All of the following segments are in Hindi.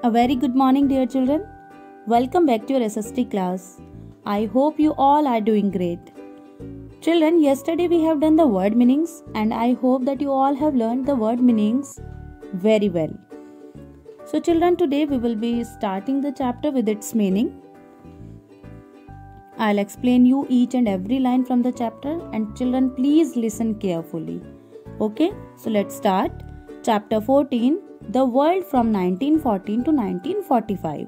A very good morning, dear children. Welcome back to your SST class. I hope you all are doing great. Children, yesterday we have done the word meanings and I hope that you all have learned the word meanings very well. So children, today we will be starting the chapter with its meaning. I'll explain you each and every line from the chapter and children please listen carefully. Okay, so let's start. Chapter 14, The World from 1914 to 1945.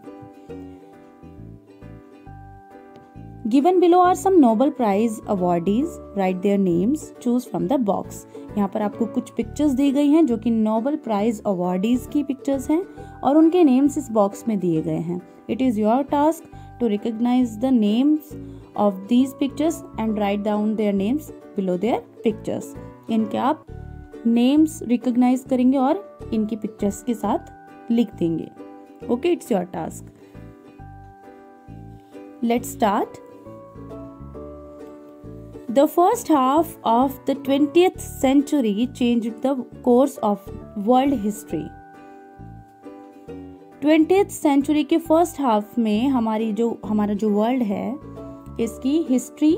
Given below are some Nobel Prize awardees. Write their names. Choose from the box. यहाँ पर आपको कुछ पिक्चर्स दी गई हैं जो कि नोबेल प्राइज अवार्डीज की पिक्चर्स हैं और उनके नेम्स इस बॉक्स में दिए गए हैं. It is your task to recognise the names of these pictures and write down their names below their pictures. इनके आप नेम्स रिकॉग्नाइज करेंगे और इनकी पिक्चर्स के साथ लिख देंगे. Okay, it's your task. Let's start. The first half of the 20th century changed the course of world history. 20th century के फर्स्ट हाफ में हमारा जो वर्ल्ड है इसकी हिस्ट्री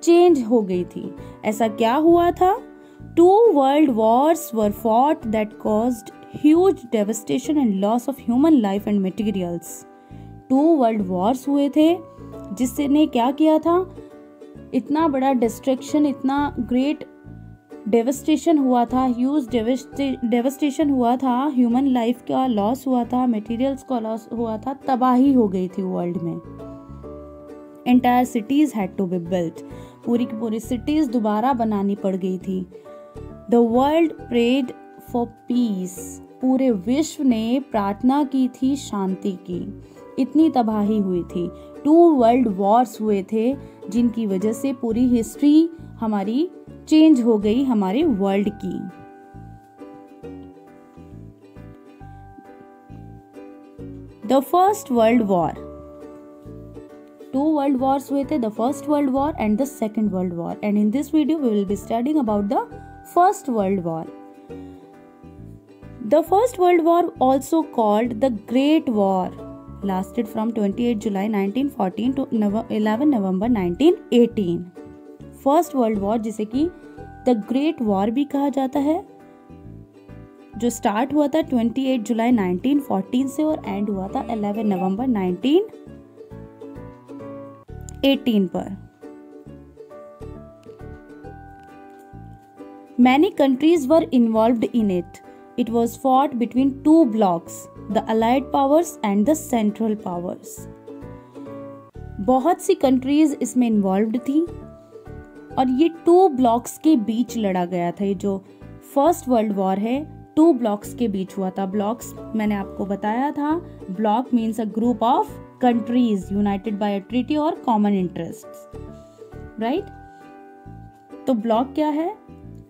चेंज हो गई थी. ऐसा क्या हुआ था? 2 world wars were fought that caused huge devastation and loss of human life and materials. 2 world wars हुए थे जिससे ने क्या किया था? इतना बड़ा डिस्ट्रक्शन, इतना ग्रेट डेवस्टेशन हुआ था, ह्यूज डेवस्टेशन हुआ था, ह्यूमन लाइफ का लॉस हुआ था, मटेरियल्स का लॉस हुआ था, तबाही हो गई थी वर्ल्ड में. Entire cities had to be built. पूरी की पूरी सिटीज दोबारा बनानी पड़ गई थी. The world prayed for peace. पूरे विश्व ने प्रार्थना की थी शांति की. इतनी तबाही हुई थी. 2 वर्ल्ड वॉर्स हुए थे जिनकी वजह से पूरी हिस्ट्री हमारी चेंज हो गई हमारे वर्ल्ड की. The first world war. 2 world wars हुए थे, the first world war and the second world war. And in this video we will be studying about the first world war. The first world war also called the great war lasted from 28 July 1914 to 11 November 1918. First world war जिसे कि द ग्रेट वॉर भी कहा जाता है, जो स्टार्ट हुआ था 28 जुलाई 1914 से और एंड हुआ था 11 नवंबर 1918 पर. Many countries were involved in it. It was fought between 2 blocks, the Allied powers and the Central powers. बहुत सी कंट्रीज इसमें इन्वॉल्व्ड थी और ये 2 ब्लॉक्स के बीच लड़ा गया था. ये जो फर्स्ट वर्ल्ड वॉर है 2 ब्लॉक्स के बीच हुआ था. ब्लॉक्स मैंने आपको बताया था, bloc means a group of countries united by a treaty और कॉमन इंटरेस्ट्स, राइट? तो ब्लॉक क्या है?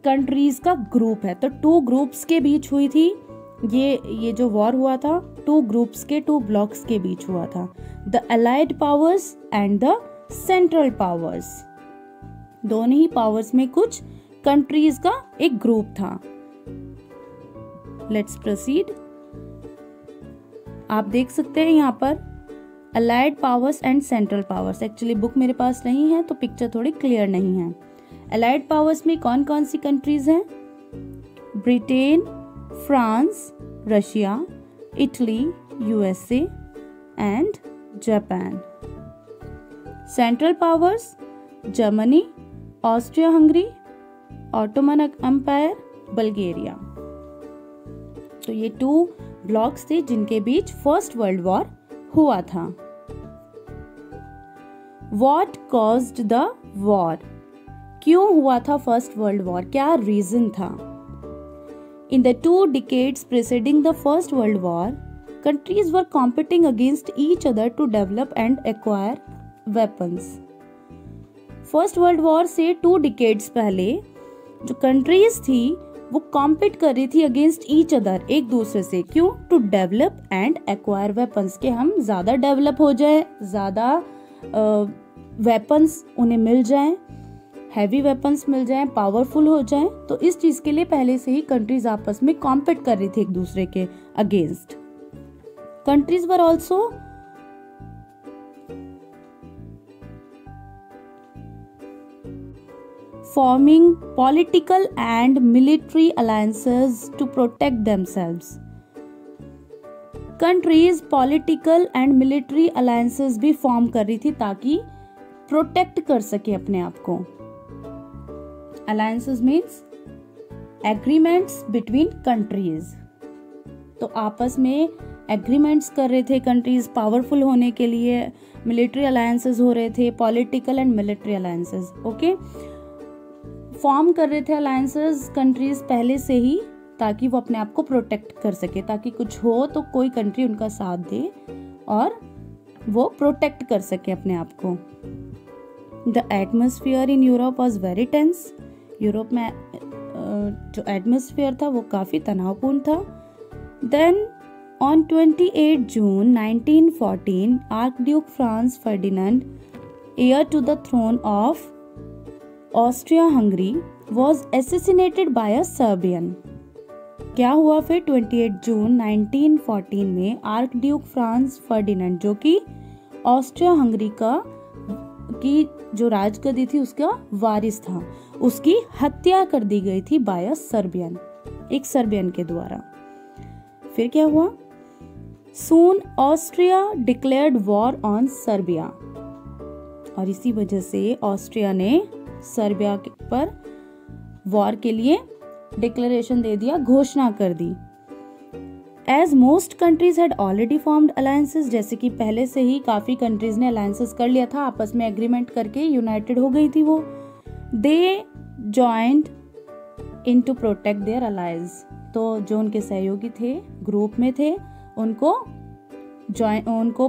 कंट्रीज का ग्रुप है. तो 2 ग्रुप्स के बीच हुई थी ये जो वॉर हुआ था. 2 ग्रुप्स के 2 ब्लॉक्स के बीच हुआ था. The allied powers and the central powers. दोनों ही पावर्स में कुछ कंट्रीज का एक ग्रुप था. Let's proceed. आप देख सकते हैं यहाँ पर allied powers and central powers. Actually book मेरे पास नहीं है तो पिक्चर थोड़ी क्लियर नहीं है. अलाइड पावर्स में कौन कौन सी कंट्रीज हैं? Britain, France, Russia, Italy, USA and Japan. Central powers Germany, Austria Hungary, Ottoman empire, Bulgaria. तो ये 2 ब्लॉक्स थे जिनके बीच फर्स्ट वर्ल्ड वॉर हुआ था. What caused the war. क्यों हुआ था फर्स्ट वर्ल्ड वॉर? क्या रीजन था? In the 2 decades preceding the First World War, countries were competing against each other to develop and acquire weapons. First World War से 2 decades पहले जो कंट्रीज थी वो कॉम्पिट कर रही थी अगेंस्ट ईच अदर, एक दूसरे से. क्यों? To develop and acquire weapons, के हम ज़्यादा डेवलप हो जाए, ज़्यादा वेपन्स उन्हें मिल जाएं, हैवी वेपन्स मिल जाएं, पावरफुल हो जाएं. तो इस चीज़ के लिए पहले से ही कंट्रीज आपस में कॉम्पिट कर रही थी एक दूसरे के against. Countries were also forming political and military alliances to protect themselves. Countries political and military alliances भी फॉर्म कर रही थी ताकि प्रोटेक्ट कर सके अपने आप को. Alliances means agreements between countries. तो आपस में एग्रीमेंट्स कर रहे थे कंट्रीज पावरफुल होने के लिए. मिलिट्री अलायंसेस हो रहे थे, political and military alliances. Okay, form कर रहे थे अलायंसेस कंट्रीज पहले से ही ताकि वो अपने आप को प्रोटेक्ट कर सके, ताकि कुछ हो तो कोई कंट्री उनका साथ दे और वो प्रोटेक्ट कर सके अपने आप को. The atmosphere in Europe was very tense. Europe में जो एटमॉस्फेयर था वो काफ़ी तनावपूर्ण था. Then on 28 June 1914 archduke Franz Ferdinand, heir to the throne of Austria-Hungary, was assassinated by a Serbian. क्या हुआ फिर 28 जून 1914 में आर्क ड्यूक फ्रांस फर्डिनेंड, जो कि ऑस्ट्रिया हंगरी की जो राजगद्दी थी उसका वारिस था, उसकी हत्या कर दी गई थी बाय अ सर्बियन, एक सर्बियन के द्वारा. फिर क्या हुआ? Soon Austria declared war on Serbia, और इसी वजह से ऑस्ट्रिया ने सर्बिया पर वॉर के लिए डिक्लेरेशन दे दिया, घोषणा कर दी. As most countries had already formed alliances, जैसे कि पहले से ही काफी कंट्रीज ने अलायंसेस कर लिया था, आपस में एग्रीमेंट करके यूनाइटेड हो गई थी वो. They joined in to protect their allies, तो जो उनके सहयोगी थे, ग्रुप में थे, उनको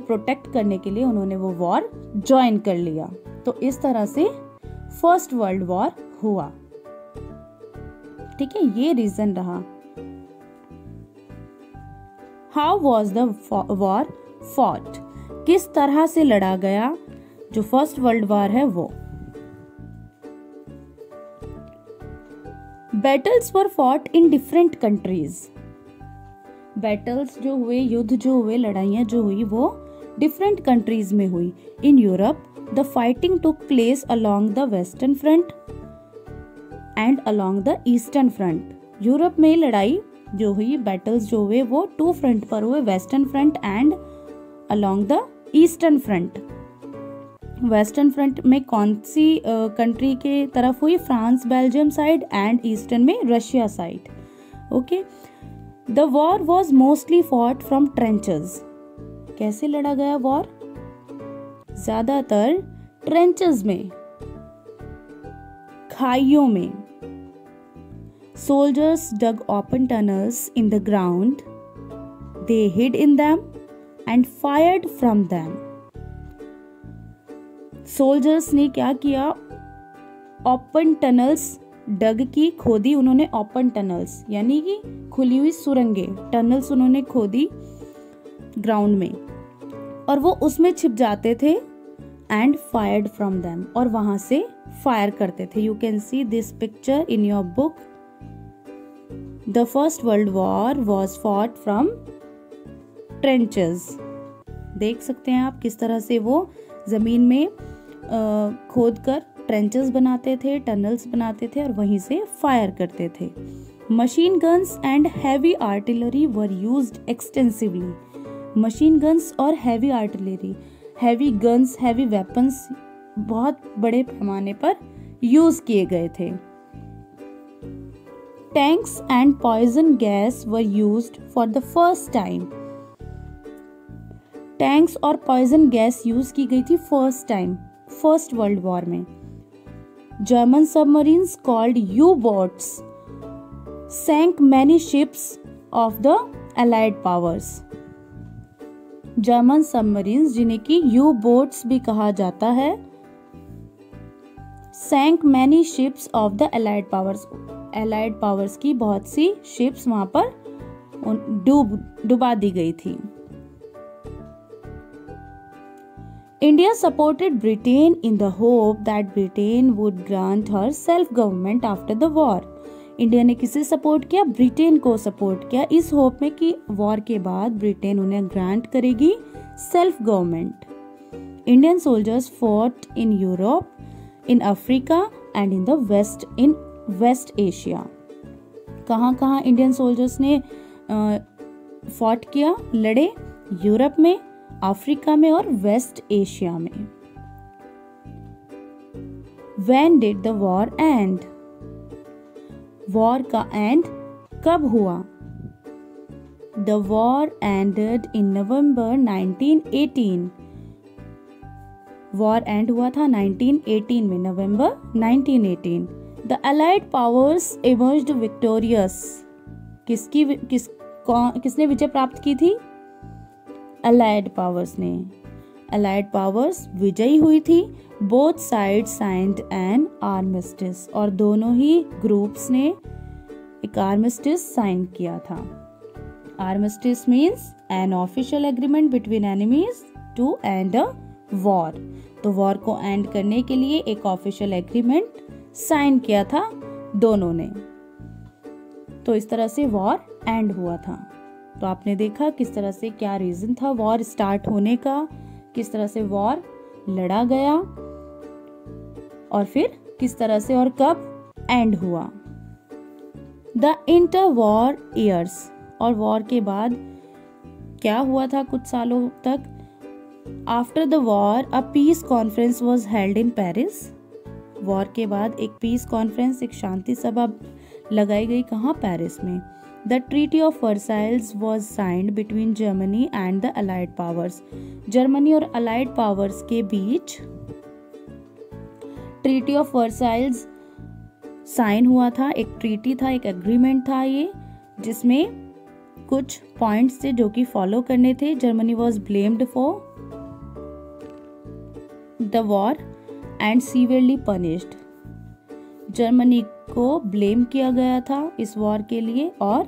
प्रोटेक्ट करने के लिए उन्होंने वो वॉर ज्वाइन कर लिया. तो इस तरह से फर्स्ट वर्ल्ड वॉर हुआ. ठीक है, ये रीजन रहा. How was the war fought, किस तरह से लड़ा गया जो फर्स्ट वर्ल्ड वॉर है वो. Battles were fought in different countries. Battles जो हुए, युद्ध जो हुए, लड़ाइयां जो हुई वो डिफरेंट कंट्रीज में हुई. In Europe the fighting took place along the western front and along the eastern front. Europe में लड़ाई जो हुई, बैटल्स जो हुए वो टू फ्रंट पर हुए, western front and along the eastern front. Western front में कौन सी कंट्री के तरफ हुई? France Belgium side, and eastern में Russia side. Okay, the war was mostly fought from trenches. कैसे लड़ा गया वॉर? ज्यादातर ट्रेंचेस में, खाइयों में. Soldiers dug open tunnels in the ground. They hid in them and fired from them. Soldiers ने क्या किया? ओपन टनल्स डग की, खोदी उन्होंने. ओपन टनल्स यानी कि खुली हुई सुरंगे, टनल्स उन्होंने खोदी ग्राउंड में, और वो उसमें छिप जाते थे. एंड फायर्ड फ्रॉम देम, और वहां से फायर करते थे. You can see this picture in your book. The first world war was fought from trenches. देख सकते हैं आप किस तरह से वो जमीन में खोद कर ट्रेंचेस बनाते थे, टनल्स बनाते थे, और वहीं से फायर करते थे. Machine guns and heavy artillery were used extensively. Machine guns और heavy artillery, heavy guns, heavy weapons बहुत बड़े पैमाने पर यूज किए गए थे. Tanks and poison gas were used for the first time. Tanks और पॉइजन गैस यूज की गई थी first time first world war में. German submarines called U-boats sank many ships of the allied powers. German submarines, जिन्हें कि यू बोट्स भी कहा जाता है, sank many ships of the allied powers. allied powers की बहुत सी शिप्स वहां पर डुबा दी गई थी. India supported Britain in the hope that Britain would grant her self-government after the war. India ने किसे सपोर्ट किया? ब्रिटेन को सपोर्ट किया, इस होप में कि वॉर के बाद ब्रिटेन उन्हें ग्रांट करेगी self government. Indian soldiers fought in Europe, in Africa and in the west, in West Asia. कहाँ कहाँ इंडियन सोल्जर्स ने फॉट किया, लड़े? यूरोप में, अफ्रीका में और वेस्ट एशिया में। When did the war end? War का एंड कब हुआ? The war ended in November 1918. War and हुआ था 1918 में, नवंबर 1918। The Allied powers emerged victorious. किसने विजय प्राप्त की थी? Allied powers ने। Allied powers विजयी हुई थी। Both sides signed an armistice, और दोनों ही ग्रुप्स ने एक आर्मिस्टिस साइन किया था। Armistice means an official agreement between enemies to end a war. तो वॉर को एंड करने के लिए एक ऑफिशियल एग्रीमेंट साइन किया था दोनों ने। तो इस तरह से वॉर एंड हुआ था। तो आपने देखा किस तरह से, क्या रीजन था वॉर स्टार्ट होने का, किस तरह से वॉर लड़ा गया और फिर किस तरह से और कब एंड हुआ। द इंटर वॉर ईयर्स, और वॉर के बाद क्या हुआ था कुछ सालों तक। After the war a piece conference was held in Paris. War के बाद एक पीस कॉन्फ्रेंस, एक शांति सभा लगाई गई, कहाँ? पेरिस में। The treaty of Versailles was signed between Germany and the allied powers. Germany और अलाइड पावर्स के बीच ट्रीटी ऑफ वर्साइल्स साइन हुआ था। एक ट्रीटी था, एक एग्रीमेंट था ये, जिसमें कुछ पॉइंट्स थे जो कि फॉलो करने थे। Germany was blamed for the war and severely punished. Germany को ब्लेम किया गया था इस वॉर के लिए और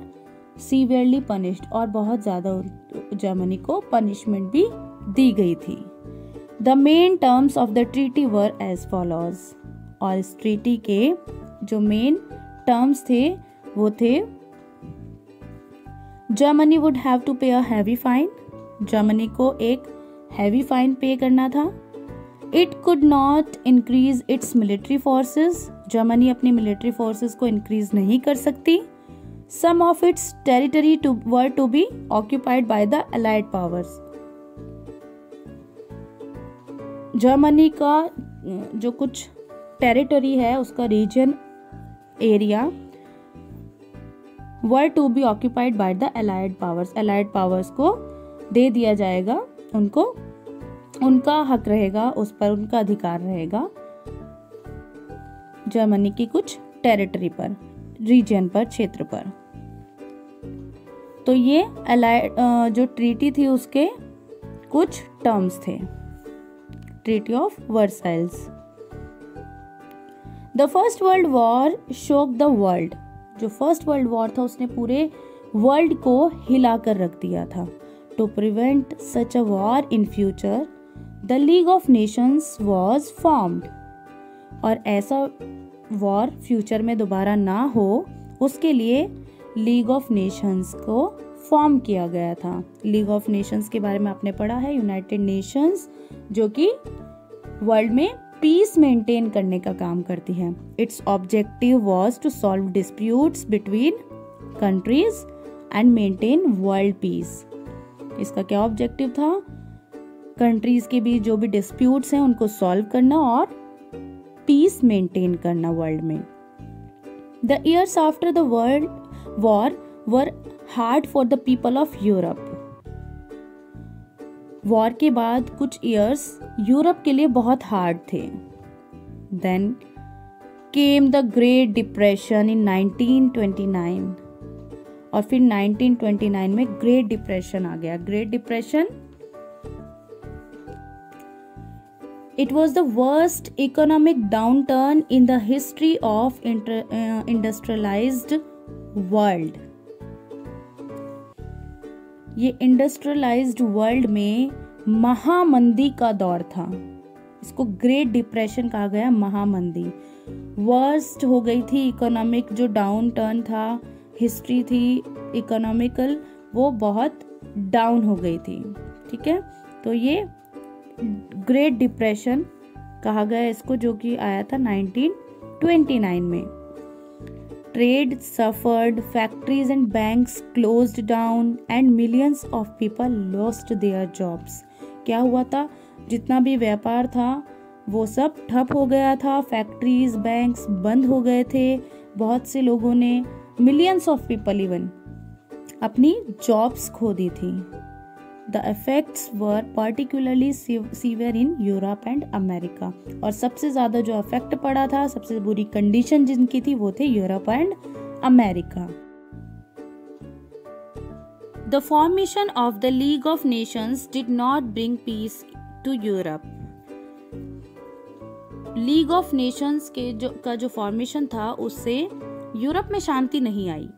सीवियरली पनिश्ड, और बहुत ज्यादा जर्मनी को पनिशमेंट भी दी गई थी। The main terms of the treaty were as follows, और इस ट्रीटी के जो मेन टर्म्स थे वो थे, जर्मनी वुड हैव टू पे अ हैवी फाइन। जर्मनी को एक हैवी फाइन पे करना था। It could not increase its military forces. Germany अपनी मिलिट्री फोर्सेस को इंक्रीज नहीं कर सकती। Some of its territory were to be occupied by the allied powers. Germany का जो कुछ टेरिटरी है, उसका region, area, were to be occupied by the allied powers. Allied powers को दे दिया जाएगा, उनको उनका हक रहेगा, उस पर उनका अधिकार रहेगा जर्मनी की कुछ टेरिटरी पर, रीजन पर, क्षेत्र पर। तो ये अलाइड जो ट्रीटी थी उसके कुछ टर्म्स थे। Treaty of Versailles. The first world war shook the world. जो फर्स्ट वर्ल्ड वॉर था उसने पूरे वर्ल्ड को हिलाकर रख दिया था। To prevent such a war in future the League of Nations was formed. और ऐसा वॉर फ्यूचर में दोबारा ना हो, उसके लिए लीग ऑफ नेशंस को फॉर्म किया गया था। लीग ऑफ नेशंस के बारे में आपने पढ़ा है, यूनाइटेड नेशंस, जो कि वर्ल्ड में पीस मेंटेन करने का काम करती है। Its objective was to solve disputes between countries and maintain world peace. इसका क्या ऑब्जेक्टिव था? कंट्रीज के बीच जो भी डिस्प्यूट्स हैं उनको सॉल्व करना और पीस मेंटेन करना वर्ल्ड में। The years after the world war were hard for the people of Europe. War के बाद कुछ ईयर्स यूरोप के लिए बहुत हार्ड थे। Then came the great depression in 1929, और फिर 1929 में ग्रेट डिप्रेशन आ गया। Great depression, it was the worst economic downturn in the history of industrialized world. ये इंडस्ट्रियलाइज्ड वर्ल्ड में महामंदी का दौर था। इसको ग्रेट डिप्रेशन कहा गया, महामंदी। वर्स्ट हो गई थी इकोनॉमिक, जो डाउन टर्न था, हिस्ट्री थी इकोनॉमिकल, वो बहुत डाउन हो गई थी। ठीक है, तो ये ग्रेट डिप्रेशन कहा गया इसको, जो कि आया था 1929 में। Trade suffered, factories and banks closed down and millions of people lost their jobs. क्या हुआ था, जितना भी व्यापार था वो सब ठप हो गया था, फैक्ट्रीज बैंक्स बंद हो गए थे, बहुत से लोगों ने, मिलियंस ऑफ पीपल इवन, अपनी जॉब्स खो दी थी। The effects were particularly severe in Europe and America. और सबसे ज़्यादा जो अफेक्ट पड़ा था, सबसे बुरी कंडीशन जिनकी थी, वो थे Europe and America. The formation of the League of Nations did not bring peace to Europe. League of Nations का जो फॉर्मेशन था, उससे यूरोप में शांति नहीं आई।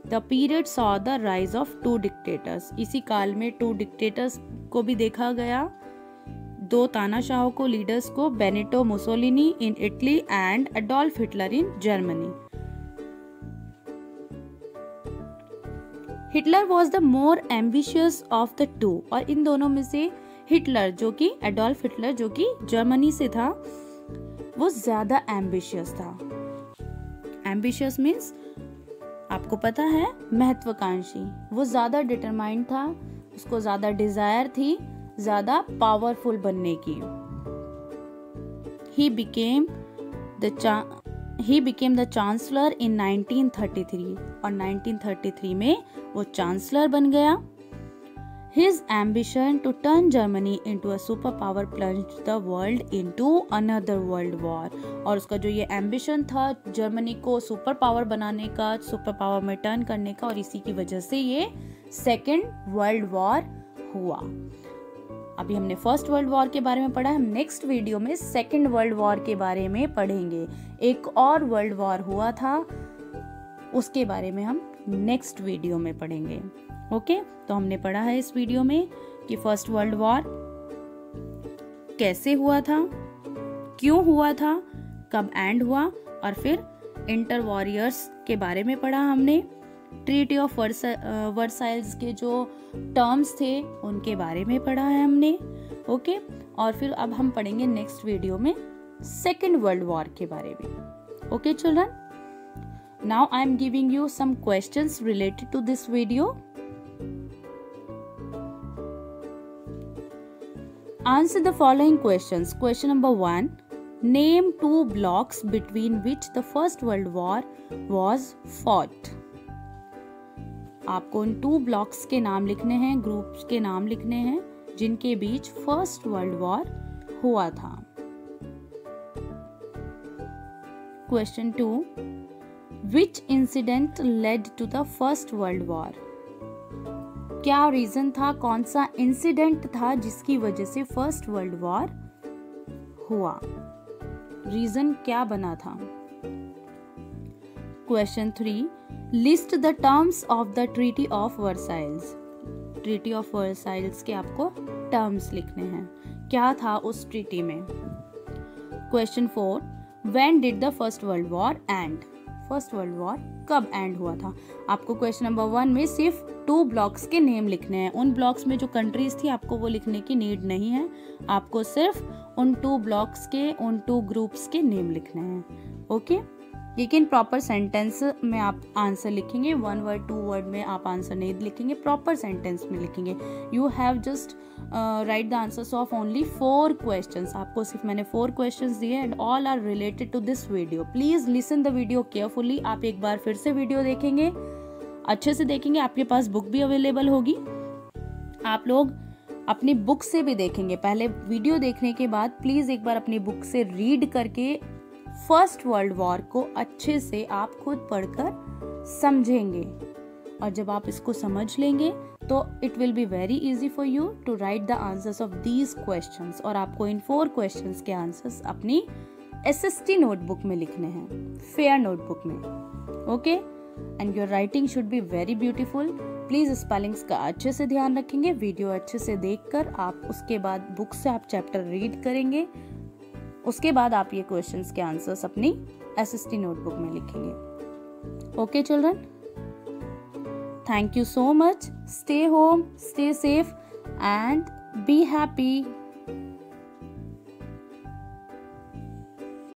The period saw the rise of two dictators. इसी काल में टू डिक्टेटर्स को भी देखा गया, दो तानाशाहों को, लीडर्स को, Benito Mussolini in Italy and Adolf Hitler in Germany. Hitler was the more ambitious of the two, और इन दोनों में से हिटलर, जो कि एडोल्फ हिटलर जो कि जर्मनी से था, वो ज्यादा एम्बिशियस था। एम्बिशियस मीन्स आपको पता है, महत्वाकांक्षी। वो ज्यादा डिटरमाइंड था, उसको ज्यादा डिजायर थी ज्यादा पावरफुल बनने की। He became the chancellor in 1933, और 1933 में वो चांसलर बन गया। His ambition to turn Germany into a superpower plunged the world into another world war. और उसका जो ये एम्बिशन था जर्मनी को सुपर पावर बनाने का, सुपर पावर में टर्न करने का, और इसी की वजह से ये सेकेंड वर्ल्ड वॉर हुआ। अभी हमने फर्स्ट वर्ल्ड वॉर के बारे में पढ़ा, हम नेक्स्ट वीडियो में सेकेंड वर्ल्ड वॉर के बारे में पढ़ेंगे। एक और वर्ल्ड वॉर हुआ था, उसके बारे में हम नेक्स्ट वीडियो में पढ़ेंगे। ओके, तो हमने पढ़ा है इस वीडियो में कि फर्स्ट वर्ल्ड वॉर कैसे हुआ था, क्यों हुआ था, कब एंड हुआ, और फिर इंटर वॉरियर्स के बारे में पढ़ा हमने। ट्रीटी ऑफ वर्साइल्स के जो टर्म्स थे उनके बारे में पढ़ा है हमने। ओके, और फिर अब हम पढ़ेंगे नेक्स्ट वीडियो में सेकेंड वर्ल्ड वॉर के बारे में। Okay children, now I am giving you some questions related to this video. Answer the following questions. Question number 1. Name two blocks between which the First World War was fought. आपको उन 2 ब्लॉक्स के नाम लिखने हैं, ग्रुप्स के नाम लिखने हैं, जिनके बीच फर्स्ट वर्ल्ड वॉर हुआ था। Question 2. Which incident led to the First World War? क्या रीजन था, कौन सा इंसिडेंट था जिसकी वजह से फर्स्ट वर्ल्ड वॉर हुआ, रीजन क्या बना था। Question 3. List the terms of the treaty of Versailles. Treaty of Versailles के आपको टर्म्स लिखने हैं, क्या था उस ट्रीटी में। Question 4. When did the first world war and. First world war कब एंड हुआ था। आपको क्वेश्चन नंबर 1 में सिर्फ 2 ब्लॉक्स के नेम लिखने हैं। उन ब्लॉक्स में जो कंट्रीज थी आपको वो लिखने की नीड नहीं है, आपको सिर्फ उन 2 ब्लॉक्स के, उन 2 ग्रुप्स के नेम लिखने हैं। ओके, लेकिन प्रॉपर सेंटेंस में आप आंसर लिखेंगे, 1 वर्ड 2 वर्ड में आप आंसर नहीं लिखेंगे, प्रॉपर सेंटेंस में लिखेंगे। You have just write the answers of only 4 questions. आपको सिर्फ मैंने 4 क्वेश्चंस दिए and all are related to this video. Please listen the video carefully. आप एक बार फिर से वीडियो देखेंगे, अच्छे से देखेंगे, आपके पास बुक भी अवेलेबल होगी, आप लोग अपनी बुक से भी देखेंगे। पहले वीडियो देखने के बाद प्लीज एक बार अपनी बुक से रीड करके फर्स्ट वर्ल्ड वॉर को अच्छे से आप खुद पढ़कर समझेंगे, और जब आप इसको समझ लेंगे तो it will be very easy for you to write the answers of these questions. और आपको इन 4 क्वेश्चंस के आंसर्स अपनी SST नोटबुक में लिखने हैं, फेयर नोटबुक में। Okay, and your writing should be very beautiful. Please spellings का अच्छे से ध्यान रखेंगे, वीडियो अच्छे से देखकर आप उसके बाद बुक से आप चैप्टर रीड करेंगे, उसके बाद आप ये क्वेश्चंस के आंसर्स अपनी SST नोटबुक में लिखेंगे। Okay children, thank you so much. Stay home, stay safe and be happy.